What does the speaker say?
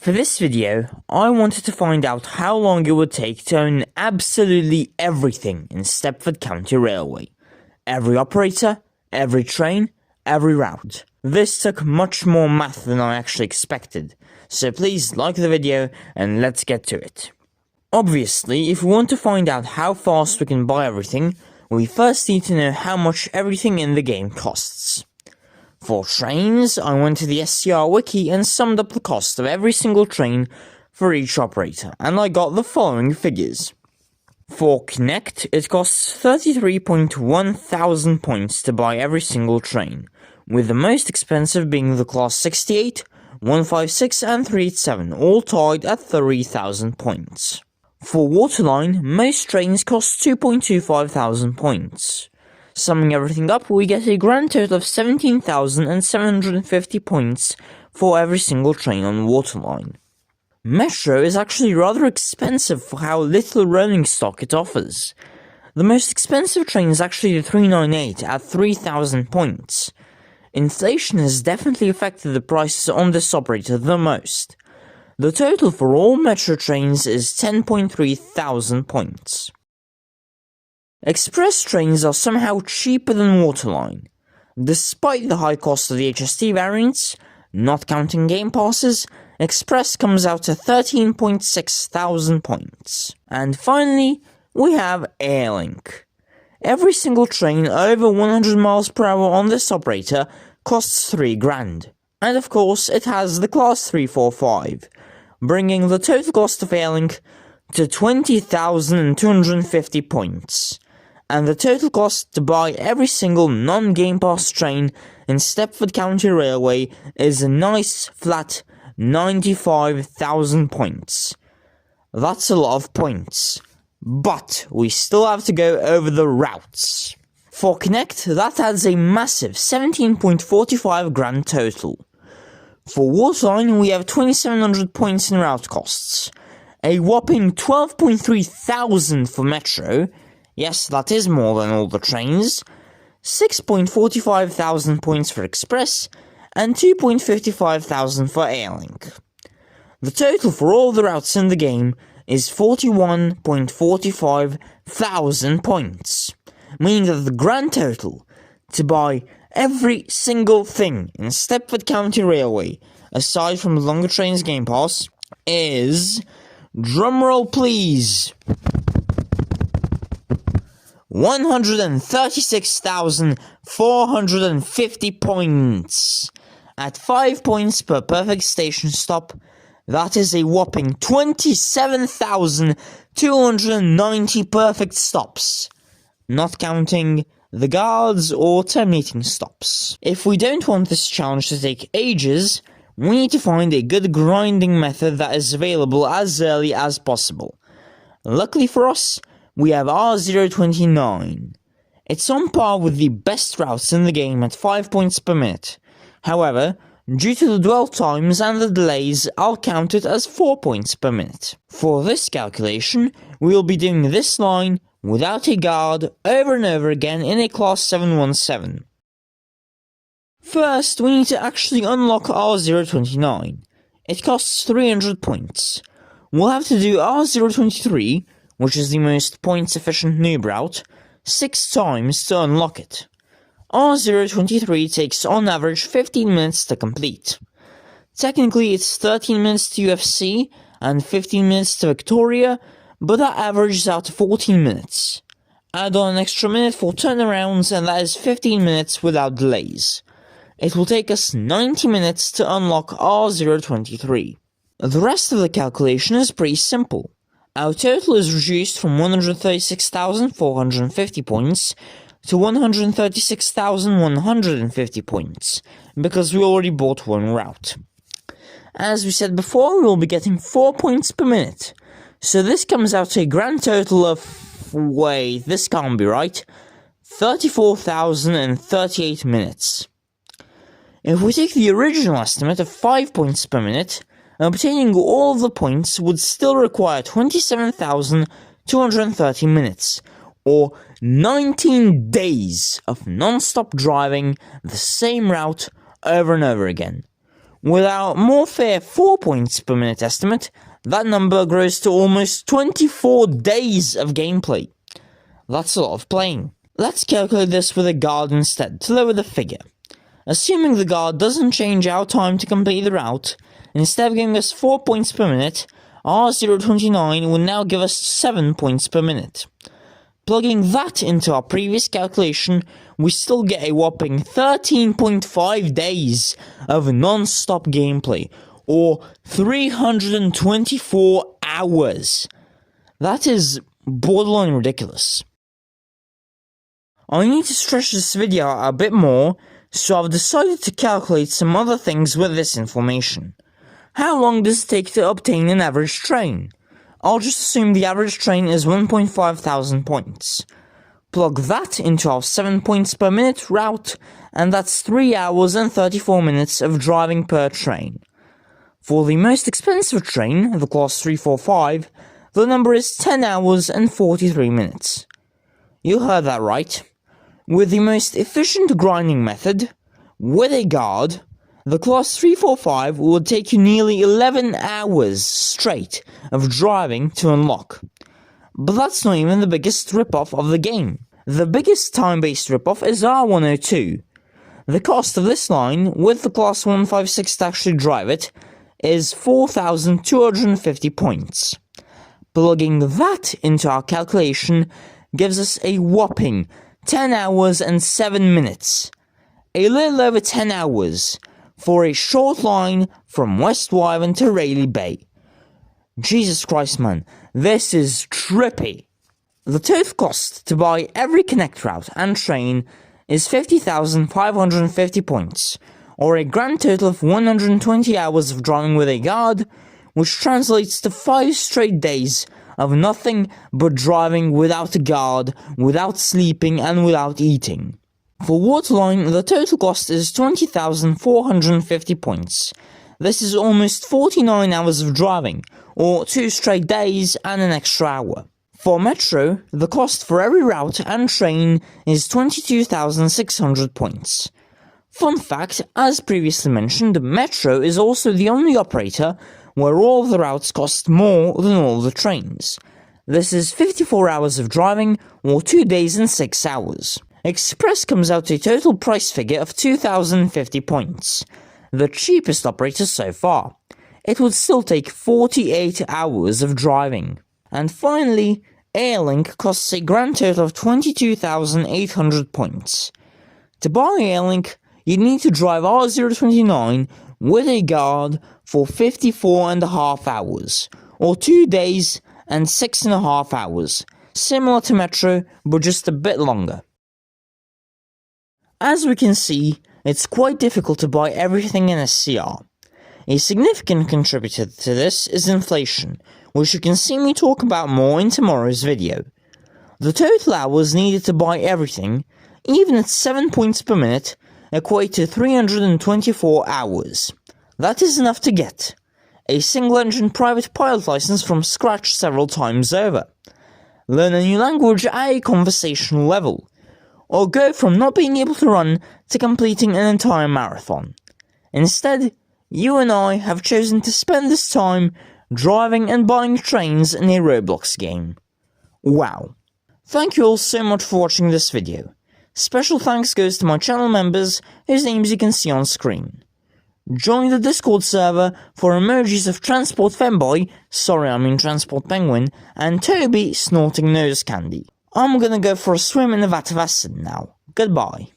For this video, I wanted to find out how long it would take to own absolutely everything in Stepford County Railway. Every operator, every train, every route. This took much more math than I actually expected, so please like the video and let's get to it. Obviously, if we want to find out how fast we can buy everything, we first need to know how much everything in the game costs. For trains, I went to the SCR wiki and summed up the cost of every single train for each operator, and I got the following figures. For Connect, it costs 33.1 thousand points to buy every single train, with the most expensive being the Class 68, 156 and 387, all tied at 3,000 points. For Waterline, most trains cost 2.25 thousand points. Summing everything up, we get a grand total of 17,750 points for every single train on Waterline. Metro is actually rather expensive for how little rolling stock it offers. The most expensive train is actually the 398 at 3,000 points. Inflation has definitely affected the prices on this operator the most. The total for all Metro trains is 10.3 thousand points. Express trains are somehow cheaper than Waterline. Despite the high cost of the HST variants, not counting game passes, Express comes out to 13.6 thousand points. And finally, we have Airlink. Every single train over 100 miles per hour on this operator costs 3 grand. And of course, it has the Class 345, bringing the total cost of Airlink to 20,250 points. And the total cost to buy every single non-Game Pass train in Stepford County Railway is a nice, flat 95,000 points. That's a lot of points. But we still have to go over the routes. For Connect, that adds a massive 17.45 grand total. For Waterline, we have 2,700 points in route costs. A whopping 12.3 thousand for Metro. Yes, that is more than all the trains. 6.45 thousand points for Express, and 2.55 thousand for Airlink. The total for all the routes in the game is 41.45 thousand points, meaning that the grand total to buy every single thing in Stepford County Railway, aside from the longer trains Game Pass, is, drumroll please, 136,450 points. At 5 points per perfect station stop, that is a whopping 27,290 perfect stops, not counting the guards or terminating stops. If we don't want this challenge to take ages, we need to find a good grinding method that is available as early as possible. Luckily for us, we have R029. It's on par with the best routes in the game at 5 points per minute. However, due to the dwell times and the delays, I'll count it as 4 points per minute. For this calculation, we will be doing this line without a guard over and over again in a Class 717. First, we need to actually unlock R029. It costs 300 points. We'll have to do R023, which is the most points-efficient noob route, 6 times to unlock it. R023 takes on average 15 minutes to complete. Technically it's 13 minutes to UFC and 15 minutes to Victoria, but that averages out to 14 minutes. Add on an extra minute for turnarounds and that is 15 minutes without delays. It will take us 90 minutes to unlock R023. The rest of the calculation is pretty simple. Our total is reduced from 136,450 points to 136,150 points, because we already bought one route. As we said before, we will be getting 4 points per minute, so this comes out to a grand total of, wait, this can't be right, 34,038 minutes. If we take the original estimate of 5 points per minute, obtaining all of the points would still require 27,230 minutes, or 19 days of non-stop driving the same route over and over again. With our more fair 4 points per minute estimate, that number grows to almost 24 days of gameplay. That's a lot of playing. Let's calculate this with a guard instead to lower the figure. Assuming the guard doesn't change our time to complete the route, instead of giving us 4 points per minute, R029 will now give us 7 points per minute. Plugging that into our previous calculation, we still get a whopping 13.5 days of non-stop gameplay, or 324 hours. That is borderline ridiculous. I need to stretch this video out a bit more, so I've decided to calculate some other things with this information. How long does it take to obtain an average train? I'll just assume the average train is 1.5 thousand points. Plug that into our 7 points per minute route, and that's 3 hours and 34 minutes of driving per train. For the most expensive train, the class 345, the number is 10 hours and 43 minutes. You heard that right. With the most efficient grinding method, with a guard, the class 345 will take you nearly 11 hours straight of driving to unlock. But that's not even the biggest ripoff of the game. The biggest time-based ripoff is R102. The cost of this line, with the class 156 to actually drive it, is 4,250 points. Plugging that into our calculation gives us a whopping 10 hours and 7 minutes. A little over 10 hours for a short line from West Wyvern to Rayleigh Bay. Jesus Christ, man, this is trippy. The total cost to buy every connect route and train is 50,550 points, or a grand total of 120 hours of driving with a guard, which translates to 5 straight days of nothing but driving without a guard, without sleeping, and without eating. For Waterline, the total cost is 20,450 points. This is almost 49 hours of driving, or 2 straight days and an extra hour. For Metro, the cost for every route and train is 22,600 points. Fun fact, as previously mentioned, Metro is also the only operator where all of the routes cost more than all the trains. This is 54 hours of driving, or 2 days and 6 hours. Express comes out to a total price figure of 2,050 points, the cheapest operator so far. It would still take 48 hours of driving. And finally, Airlink costs a grand total of 22,800 points. To buy Airlink, you need to drive R029 with a guard for 54.5 hours, or 2 days and 6.5 hours, similar to Metro, but just a bit longer. As we can see, it's quite difficult to buy everything in SCR. A significant contributor to this is inflation, which you can see me talk about more in tomorrow's video. The total hours needed to buy everything, even at 7 points per minute, equate to 324 hours. That is enough to get a single-engine private pilot license from scratch several times over, learn a new language at a conversational level, or go from not being able to run to completing an entire marathon. Instead, you and I have chosen to spend this time driving and buying trains in a Roblox game. Wow. Thank you all so much for watching this video. Special thanks goes to my channel members, whose names you can see on screen. Join the Discord server for emojis of Transport Femboy, Transport Penguin, and Toby snorting nose candy. I'm gonna go for a swim in the vat of acid now. Goodbye.